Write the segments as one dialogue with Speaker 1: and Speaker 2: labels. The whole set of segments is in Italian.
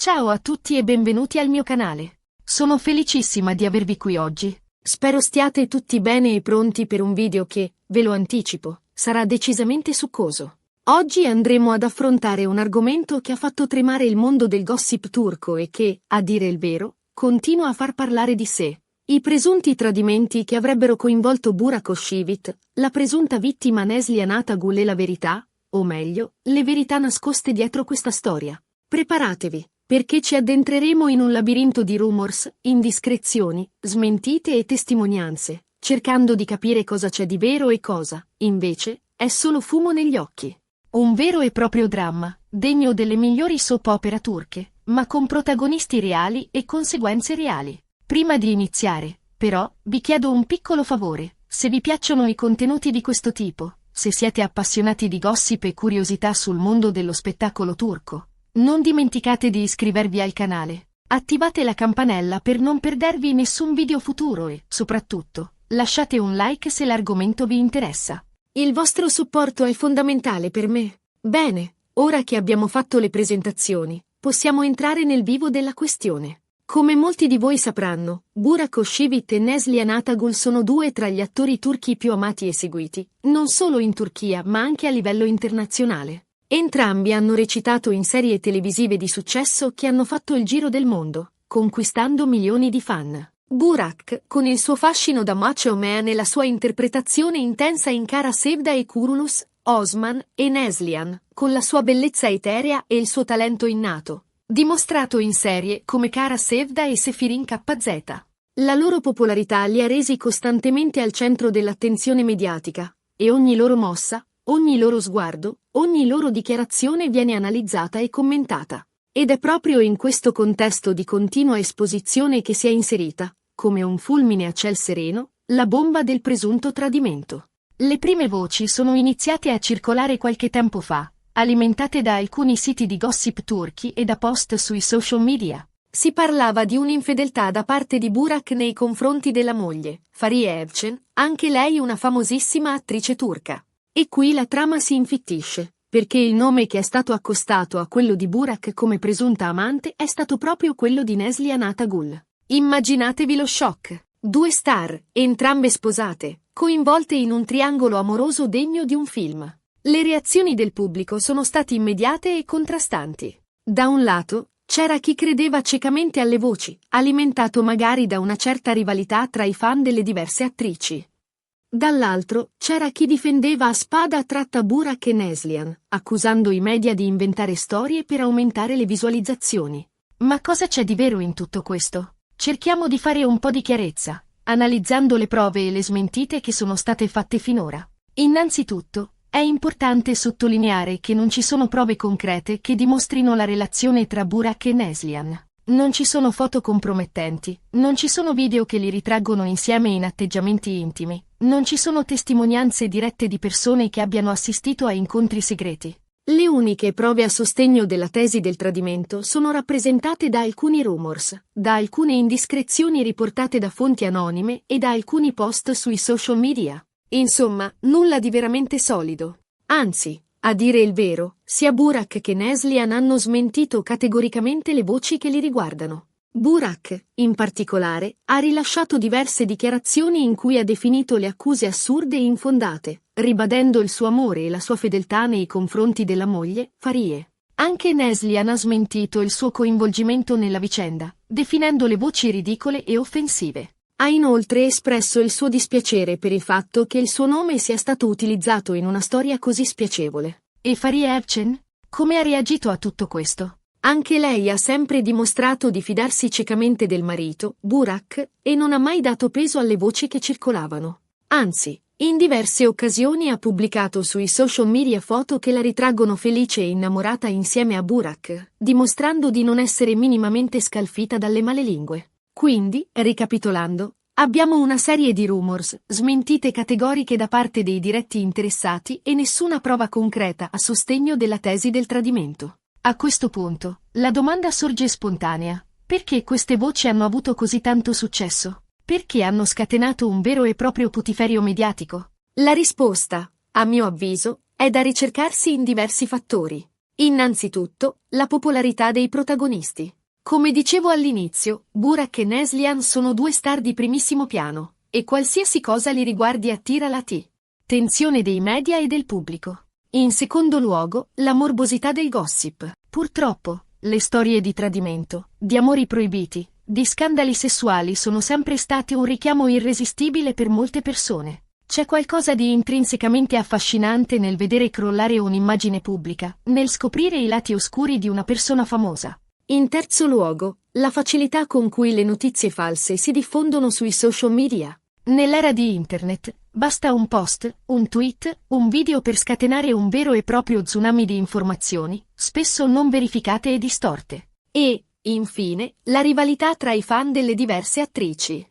Speaker 1: Ciao a tutti e benvenuti al mio canale. Sono felicissima di avervi qui oggi. Spero stiate tutti bene e pronti per un video che, ve lo anticipo, sarà decisamente succoso. Oggi andremo ad affrontare un argomento che ha fatto tremare il mondo del gossip turco e che, a dire il vero, continua a far parlare di sé. I presunti tradimenti che avrebbero coinvolto Burak Özçivit, la presunta vittima Neslihan Atagul e la verità, o meglio, le verità nascoste dietro questa storia. Preparatevi, perché ci addentreremo in un labirinto di rumors, indiscrezioni, smentite e testimonianze, cercando di capire cosa c'è di vero e cosa, invece, è solo fumo negli occhi. Un vero e proprio dramma, degno delle migliori soap opera turche, ma con protagonisti reali e conseguenze reali. Prima di iniziare, però, vi chiedo un piccolo favore: se vi piacciono i contenuti di questo tipo, se siete appassionati di gossip e curiosità sul mondo dello spettacolo turco, non dimenticate di iscrivervi al canale, attivate la campanella per non perdervi nessun video futuro e, soprattutto, lasciate un like se l'argomento vi interessa. Il vostro supporto è fondamentale per me. Bene, ora che abbiamo fatto le presentazioni, possiamo entrare nel vivo della questione. Come molti di voi sapranno, Burak Özçivit e Neslihan Atagul sono due tra gli attori turchi più amati e seguiti, non solo in Turchia ma anche a livello internazionale. Entrambi hanno recitato in serie televisive di successo che hanno fatto il giro del mondo, conquistando milioni di fan. Burak, con il suo fascino da macho man e la sua interpretazione intensa in Kara Sevda e Kurulus, Osman, e Neslihan, con la sua bellezza eterea e il suo talento innato, dimostrato in serie come Kara Sevda e Sefirin KZ. La loro popolarità li ha resi costantemente al centro dell'attenzione mediatica, e ogni loro mossa, ogni loro sguardo, ogni loro dichiarazione viene analizzata e commentata. Ed è proprio in questo contesto di continua esposizione che si è inserita, come un fulmine a ciel sereno, la bomba del presunto tradimento. Le prime voci sono iniziate a circolare qualche tempo fa, alimentate da alcuni siti di gossip turchi e da post sui social media. Si parlava di un'infedeltà da parte di Burak nei confronti della moglie, Fariye Evcen, anche lei una famosissima attrice turca. E qui la trama si infittisce, perché il nome che è stato accostato a quello di Burak come presunta amante è stato proprio quello di Neslihan Atagul. Immaginatevi lo shock. Due star, entrambe sposate, coinvolte in un triangolo amoroso degno di un film. Le reazioni del pubblico sono state immediate e contrastanti. Da un lato, c'era chi credeva ciecamente alle voci, alimentato magari da una certa rivalità tra i fan delle diverse attrici. Dall'altro, c'era chi difendeva a spada tratta Burak e Neslihan, accusando i media di inventare storie per aumentare le visualizzazioni. Ma cosa c'è di vero in tutto questo? Cerchiamo di fare un po' di chiarezza, analizzando le prove e le smentite che sono state fatte finora. Innanzitutto, è importante sottolineare che non ci sono prove concrete che dimostrino la relazione tra Burak e Neslihan. Non ci sono foto compromettenti, non ci sono video che li ritraggono insieme in atteggiamenti intimi, non ci sono testimonianze dirette di persone che abbiano assistito a incontri segreti. Le uniche prove a sostegno della tesi del tradimento sono rappresentate da alcuni rumors, da alcune indiscrezioni riportate da fonti anonime e da alcuni post sui social media. Insomma, nulla di veramente solido. Anzi, a dire il vero, sia Burak che Neslihan hanno smentito categoricamente le voci che li riguardano. Burak, in particolare, ha rilasciato diverse dichiarazioni in cui ha definito le accuse assurde e infondate, ribadendo il suo amore e la sua fedeltà nei confronti della moglie, Fariye. Anche Neslihan ha smentito il suo coinvolgimento nella vicenda, definendo le voci ridicole e offensive. Ha inoltre espresso il suo dispiacere per il fatto che il suo nome sia stato utilizzato in una storia così spiacevole. E Fariye Evcen? Come ha reagito a tutto questo? Anche lei ha sempre dimostrato di fidarsi ciecamente del marito, Burak, e non ha mai dato peso alle voci che circolavano. Anzi, in diverse occasioni ha pubblicato sui social media foto che la ritraggono felice e innamorata insieme a Burak, dimostrando di non essere minimamente scalfita dalle malelingue. Quindi, ricapitolando, abbiamo una serie di rumors, smentite categoriche da parte dei diretti interessati e nessuna prova concreta a sostegno della tesi del tradimento. A questo punto, la domanda sorge spontanea: perché queste voci hanno avuto così tanto successo? Perché hanno scatenato un vero e proprio putiferio mediatico? La risposta, a mio avviso, è da ricercarsi in diversi fattori. Innanzitutto, la popolarità dei protagonisti. Come dicevo all'inizio, Burak e Neslihan sono due star di primissimo piano, e qualsiasi cosa li riguardi attira l'attenzione dei media e del pubblico. In secondo luogo, la morbosità del gossip. Purtroppo, le storie di tradimento, di amori proibiti, di scandali sessuali sono sempre state un richiamo irresistibile per molte persone. C'è qualcosa di intrinsecamente affascinante nel vedere crollare un'immagine pubblica, nel scoprire i lati oscuri di una persona famosa. In terzo luogo, la facilità con cui le notizie false si diffondono sui social media. Nell'era di Internet, basta un post, un tweet, un video per scatenare un vero e proprio tsunami di informazioni, spesso non verificate e distorte. E, infine, la rivalità tra i fan delle diverse attrici.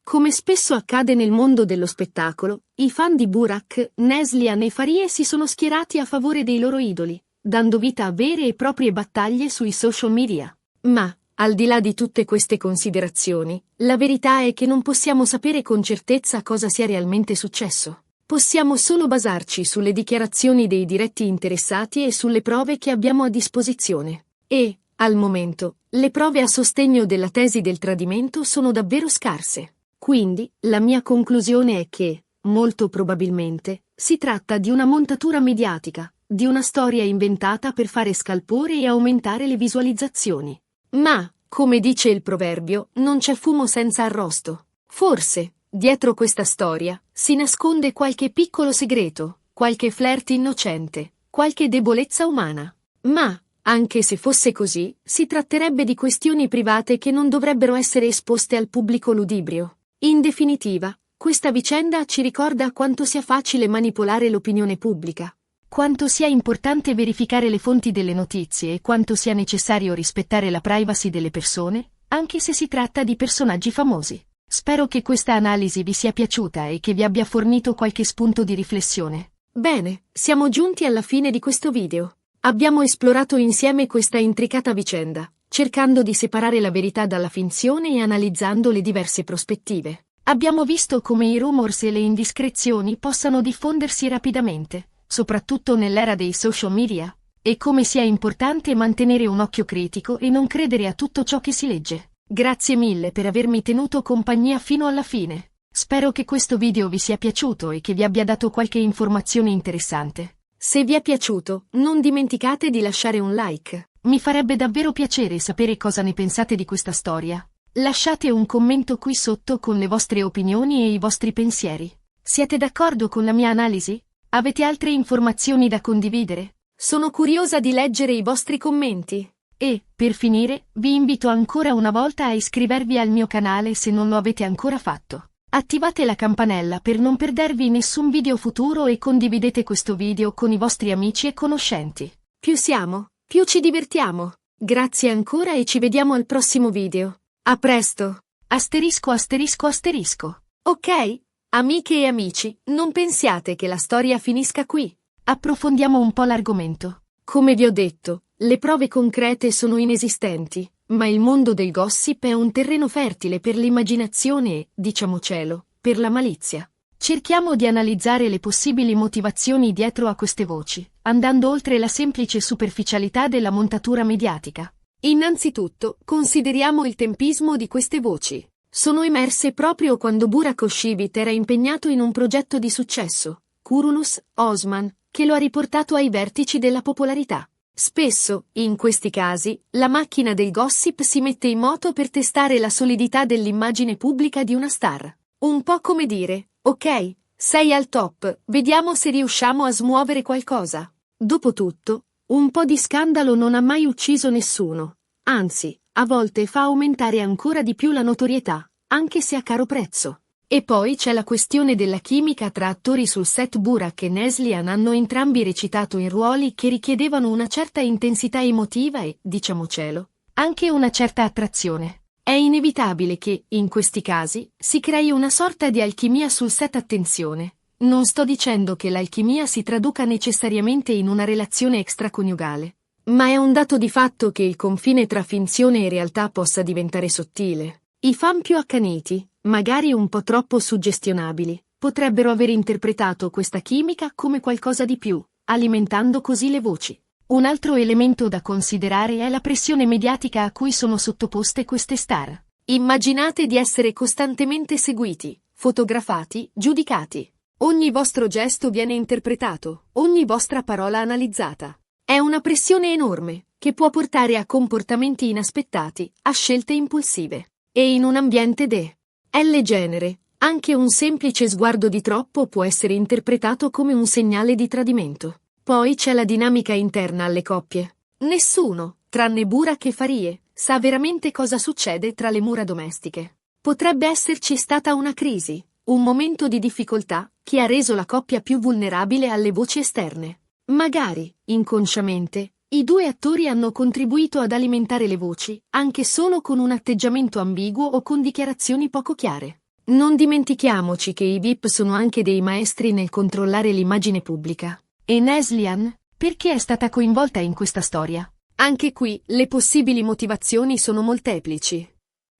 Speaker 1: Come spesso accade nel mondo dello spettacolo, i fan di Burak, Neslihan e Farie si sono schierati a favore dei loro idoli, dando vita a vere e proprie battaglie sui social media. Ma, al di là di tutte queste considerazioni, la verità è che non possiamo sapere con certezza cosa sia realmente successo. Possiamo solo basarci sulle dichiarazioni dei diretti interessati e sulle prove che abbiamo a disposizione. E, al momento, le prove a sostegno della tesi del tradimento sono davvero scarse. Quindi, la mia conclusione è che, molto probabilmente, si tratta di una montatura mediatica, di una storia inventata per fare scalpore e aumentare le visualizzazioni. Ma, come dice il proverbio, non c'è fumo senza arrosto. Forse, dietro questa storia, si nasconde qualche piccolo segreto, qualche flirt innocente, qualche debolezza umana. Ma, anche se fosse così, si tratterebbe di questioni private che non dovrebbero essere esposte al pubblico ludibrio. In definitiva, questa vicenda ci ricorda quanto sia facile manipolare l'opinione pubblica, quanto sia importante verificare le fonti delle notizie e quanto sia necessario rispettare la privacy delle persone, anche se si tratta di personaggi famosi. Spero che questa analisi vi sia piaciuta e che vi abbia fornito qualche spunto di riflessione. Bene, siamo giunti alla fine di questo video. Abbiamo esplorato insieme questa intricata vicenda, cercando di separare la verità dalla finzione e analizzando le diverse prospettive. Abbiamo visto come i rumors e le indiscrezioni possano diffondersi rapidamente, soprattutto nell'era dei social media, e come sia importante mantenere un occhio critico e non credere a tutto ciò che si legge. Grazie mille per avermi tenuto compagnia fino alla fine. Spero che questo video vi sia piaciuto e che vi abbia dato qualche informazione interessante. Se vi è piaciuto, non dimenticate di lasciare un like. Mi farebbe davvero piacere sapere cosa ne pensate di questa storia. Lasciate un commento qui sotto con le vostre opinioni e i vostri pensieri. Siete d'accordo con la mia analisi? Avete altre informazioni da condividere? Sono curiosa di leggere i vostri commenti. E, per finire, vi invito ancora una volta a iscrivervi al mio canale se non lo avete ancora fatto. Attivate la campanella per non perdervi nessun video futuro e condividete questo video con i vostri amici e conoscenti. Più siamo, più ci divertiamo. Grazie ancora e ci vediamo al prossimo video. A presto! Asterisco asterisco asterisco. Ok? Amiche e amici, non pensiate che la storia finisca qui. Approfondiamo un po' l'argomento. Come vi ho detto, le prove concrete sono inesistenti, ma il mondo del gossip è un terreno fertile per l'immaginazione e, diciamocelo, per la malizia. Cerchiamo di analizzare le possibili motivazioni dietro a queste voci, andando oltre la semplice superficialità della montatura mediatica. Innanzitutto, consideriamo il tempismo di queste voci. Sono emerse proprio quando Burak Özçivit era impegnato in un progetto di successo, Kurulus Osman, che lo ha riportato ai vertici della popolarità. Spesso, in questi casi, la macchina del gossip si mette in moto per testare la solidità dell'immagine pubblica di una star. Un po' come dire, ok, sei al top, vediamo se riusciamo a smuovere qualcosa. Dopotutto, un po' di scandalo non ha mai ucciso nessuno. Anzi, a volte fa aumentare ancora di più la notorietà, anche se a caro prezzo. E poi c'è la questione della chimica tra attori sul set. Burak e Neslihan hanno entrambi recitato in ruoli che richiedevano una certa intensità emotiva e, diciamocelo, anche una certa attrazione. È inevitabile che, in questi casi, si crei una sorta di alchimia sul set. Attenzione, non sto dicendo che l'alchimia si traduca necessariamente in una relazione extraconiugale, ma è un dato di fatto che il confine tra finzione e realtà possa diventare sottile. I fan più accaniti, magari un po' troppo suggestionabili, potrebbero aver interpretato questa chimica come qualcosa di più, alimentando così le voci. Un altro elemento da considerare è la pressione mediatica a cui sono sottoposte queste star. Immaginate di essere costantemente seguiti, fotografati, giudicati. Ogni vostro gesto viene interpretato, ogni vostra parola analizzata. È una pressione enorme, che può portare a comportamenti inaspettati, a scelte impulsive. E in un ambiente del genere, anche un semplice sguardo di troppo può essere interpretato come un segnale di tradimento. Poi c'è la dinamica interna alle coppie. Nessuno, tranne Burak e Farie, sa veramente cosa succede tra le mura domestiche. Potrebbe esserci stata una crisi, un momento di difficoltà, che ha reso la coppia più vulnerabile alle voci esterne. Magari, inconsciamente, i due attori hanno contribuito ad alimentare le voci, anche solo con un atteggiamento ambiguo o con dichiarazioni poco chiare. Non dimentichiamoci che i VIP sono anche dei maestri nel controllare l'immagine pubblica. E Neslihan, perché è stata coinvolta in questa storia? Anche qui, le possibili motivazioni sono molteplici.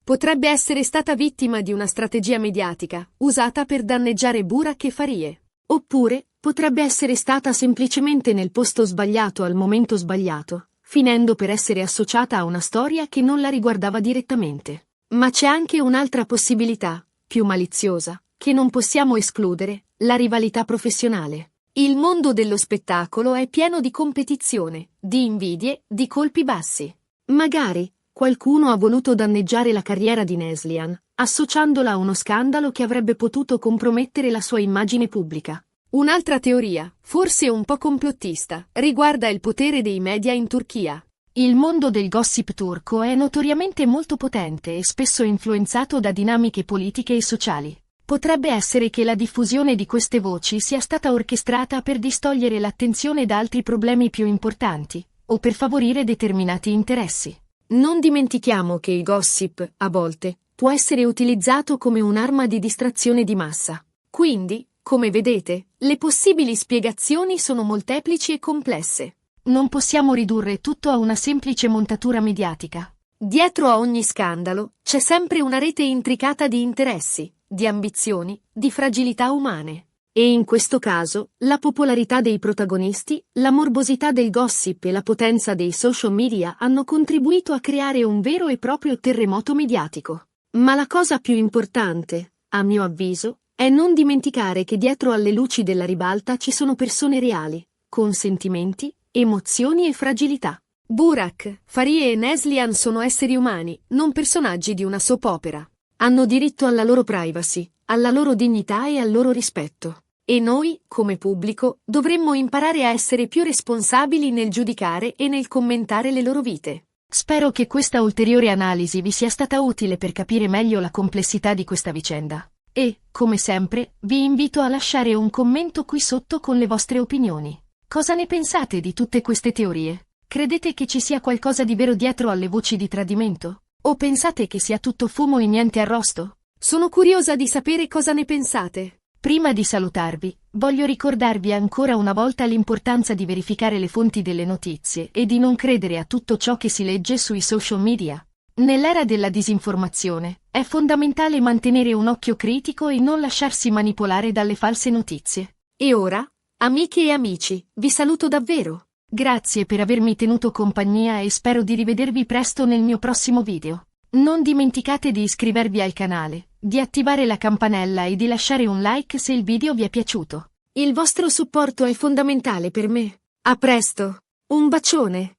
Speaker 1: Potrebbe essere stata vittima di una strategia mediatica, usata per danneggiare Burak e Farie. Oppure, potrebbe essere stata semplicemente nel posto sbagliato al momento sbagliato, finendo per essere associata a una storia che non la riguardava direttamente. Ma c'è anche un'altra possibilità, più maliziosa, che non possiamo escludere, la rivalità professionale. Il mondo dello spettacolo è pieno di competizione, di invidie, di colpi bassi. Magari, qualcuno ha voluto danneggiare la carriera di Neslihan, associandola a uno scandalo che avrebbe potuto compromettere la sua immagine pubblica. Un'altra teoria, forse un po' complottista, riguarda il potere dei media in Turchia. Il mondo del gossip turco è notoriamente molto potente e spesso influenzato da dinamiche politiche e sociali. Potrebbe essere che la diffusione di queste voci sia stata orchestrata per distogliere l'attenzione da altri problemi più importanti, o per favorire determinati interessi. Non dimentichiamo che il gossip, a volte, può essere utilizzato come un'arma di distrazione di massa. Quindi, come vedete, le possibili spiegazioni sono molteplici e complesse. Non possiamo ridurre tutto a una semplice montatura mediatica. Dietro a ogni scandalo c'è sempre una rete intricata di interessi, di ambizioni, di fragilità umane. E in questo caso, la popolarità dei protagonisti, la morbosità del gossip e la potenza dei social media hanno contribuito a creare un vero e proprio terremoto mediatico. Ma la cosa più importante, a mio avviso, è non dimenticare che dietro alle luci della ribalta ci sono persone reali, con sentimenti, emozioni e fragilità. Burak, Farie e Neslihan sono esseri umani, non personaggi di una soap opera. Hanno diritto alla loro privacy, alla loro dignità e al loro rispetto. E noi, come pubblico, dovremmo imparare a essere più responsabili nel giudicare e nel commentare le loro vite. Spero che questa ulteriore analisi vi sia stata utile per capire meglio la complessità di questa vicenda. E, come sempre, vi invito a lasciare un commento qui sotto con le vostre opinioni. Cosa ne pensate di tutte queste teorie? Credete che ci sia qualcosa di vero dietro alle voci di tradimento? O pensate che sia tutto fumo e niente arrosto? Sono curiosa di sapere cosa ne pensate. Prima di salutarvi, voglio ricordarvi ancora una volta l'importanza di verificare le fonti delle notizie e di non credere a tutto ciò che si legge sui social media. Nell'era della disinformazione, è fondamentale mantenere un occhio critico e non lasciarsi manipolare dalle false notizie. E ora, amiche e amici, vi saluto davvero. Grazie per avermi tenuto compagnia e spero di rivedervi presto nel mio prossimo video. Non dimenticate di iscrivervi al canale, di attivare la campanella e di lasciare un like se il video vi è piaciuto. Il vostro supporto è fondamentale per me. A presto. Un bacione.